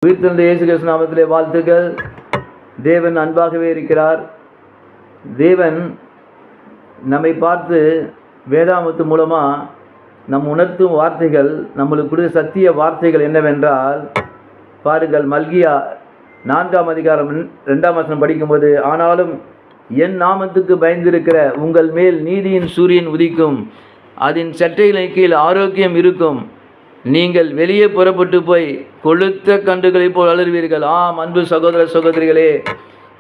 உயிர்த்தெழுந்த இயேசு கிறிஸ்து நாமத்திலே வாழ்த்துக்கள். தேவன் அன்பாகவே இருக்கிறார். தேவன் நம்மை பார்த்து வேதாமத்து மூலமாக நம் உணர்த்தும் வார்த்தைகள், நம்மளுக்கு கொடுத்த சத்திய வார்த்தைகள் என்னவென்றால், பாருங்கள், மல்கியா 4ஆம் அதிகாரம் 2ஆம் வசனம் படிக்கும்போது, ஆனாலும் என் நாமத்துக்கு பயந்திருக்கிற உங்கள் மேல் நீதியின் சூரியன் உதிக்கும், அதன் சட்டைகளின் கீழ் ஆரோக்கியம் இருக்கும், நீங்கள் வெளியே புறப்பட்டு போய் கொளுத்த கன்றுகளைப் போல் வளருவீர்கள். ஆம், அன்பு சகோதர சகோதரிகளே,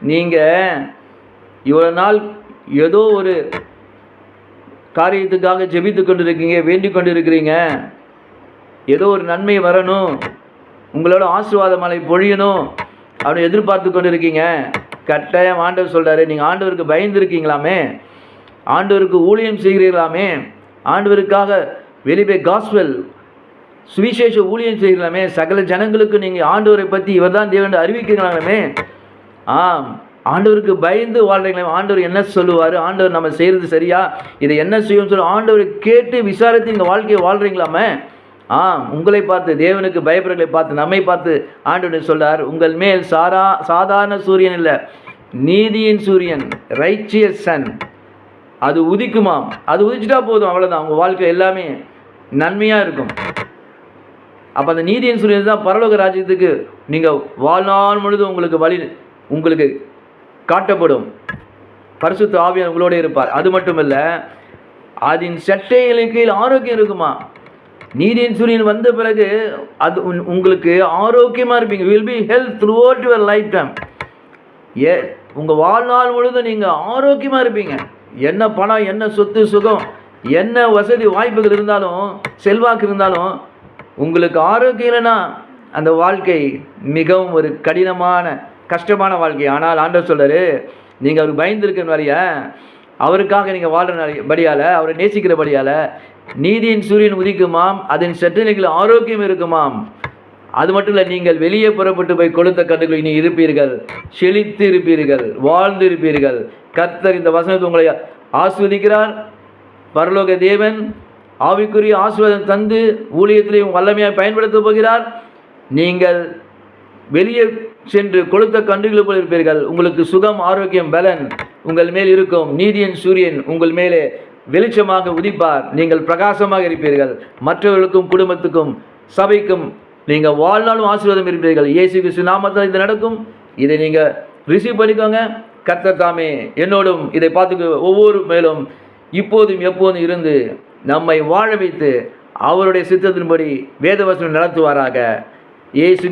நீங்கள் இவ்வளோ நாள் ஏதோ ஒரு காரியத்துக்காக ஜெபித்து கொண்டு இருக்கீங்க, வேண்டிக் கொண்டு இருக்கிறீங்க, ஏதோ ஒரு நன்மை வரணும், உங்களோட ஆசீர்வாத மழை பொழியணும் அப்படின்னு எதிர்பார்த்து கொண்டு இருக்கீங்க. கட்டாயம் ஆண்டவர் சொல்கிறாரு, நீங்கள் ஆண்டவருக்கு பயந்துருக்கீங்களாமே, ஆண்டவருக்கு ஊழியம் செய்கிறீர்களாமே, ஆண்டவருக்காக வெளியே காஸ்பல் சுவிசேஷ ஊழியம் செய்யலாமே, சகல ஜனங்களுக்கு நீங்கள் ஆண்டவரை பற்றி இவர் தான் தேவன் அறிவிக்கிறாங்களாமே. ஆம், ஆண்டவருக்கு பயந்து வாழ்றீங்களே, ஆண்டவர் என்ன சொல்லுவார், ஆண்டவர் நம்ம செய்கிறது சரியா, இதை என்ன செய்யும் சொல்லி ஆண்டவரை கேட்டு விசாரித்து இந்த வாழ்க்கையை வாழ்கிறீங்களாமே. ஆம், உங்களை பார்த்து, தேவனுக்கு பயப்படுறதை பார்த்து, நம்மை பார்த்து ஆண்டவர் சொல்றார், உங்கள் மேல் சாதாரண சூரியன் இல்லை, நீதியின் சூரியன், ரைச்சியஸ் சன், அது உதிக்குமாம். அது உதிச்சுட்டா போதும், அவ்வளோதான், உங்கள் வாழ்க்கை எல்லாமே நன்மையாக இருக்கும். அப்போ அந்த நீதியின் சூரியன் தான் பரலோக ராஜ்யத்துக்கு நீங்கள் வாழ்நாள் முழுதும் உங்களுக்கு காட்டப்படும். பரிசுத்த ஆவியானவர் உங்களோட இருப்பார். அது மட்டும் இல்லை, அதன் சட்டைகளின் கீழ் ஆரோக்கியம் இருக்குமா. நீதியின் சூரியன் வந்த பிறகு அது உங்களுக்கு ஆரோக்கியமாக இருப்பீங்க. Will be health through out your life time. உங்கள் வாழ்நாள் முழுதும் நீங்கள் ஆரோக்கியமாக இருப்பீங்க. என்ன பணம், என்ன சொத்து சுகம், என்ன வசதி வாய்ப்புகள் இருந்தாலும், செல்வாக்கு இருந்தாலும், உங்களுக்கு ஆரோக்கியம் இல்லைன்னா அந்த வாழ்க்கை மிகவும் ஒரு கடினமான கஷ்டமான வாழ்க்கை. ஆனால் ஆண்டவர் சொல்கிறாரு, நீங்கள் அவருக்கு பயந்துருக்கிறபடிய, அவருக்காக நீங்கள் வாழ்கிறபடியால், அவரை நேசிக்கிறபடியால் நீதியின் சூரியன் உதிக்குமாம், அதன் சட்டனைகள் ஆரோக்கியம் இருக்குமாம். அது மட்டும் இல்லை, நீங்கள் வெளியே புறப்பட்டு போய் கொளுத்த கன்றுகள் இனி இருப்பீர்கள், செழித்து இருப்பீர்கள், வாழ்ந்து இருப்பீர்கள். கர்த்தர் இந்த வசனத்தை உங்களை ஆஸ்வதிக்கிறார். பரலோக தேவன் ஆவிக்குரிய ஆசீர்வாதம் தந்து ஊழியத்திலையும் வல்லமையாக பயன்படுத்த போகிறார். நீங்கள் வெளியே சென்று கொளுத்த கன்றுகள் போல் இருப்பீர்கள். உங்களுக்கு சுகம், ஆரோக்கியம், பலன் உங்கள் மேல் இருக்கும். நீதியின் சூரியன் உங்கள் மேலே வெளிச்சமாக உதிப்பார். நீங்கள் பிரகாசமாக இருப்பீர்கள். மற்றவர்களுக்கும், குடும்பத்துக்கும், சபைக்கும் நீங்கள் வாழ்நாளும் ஆசீர்வாதம் இருப்பீர்கள். இயேசு கிறிஸ்து நாமத்தில் இது நடக்கும். இதை நீங்கள் ரிசீவ் பண்ணிக்கோங்க. கர்த்தர் தாமே என்னோடும் இதை பார்த்துக்க ஒவ்வொரு மேலும் இப்போதும் எப்போதும் இருந்து நம்மை வாழ வைத்து அவருடைய சித்தத்தின்படி வேதவசனம் நடத்துவாராக. இயேசு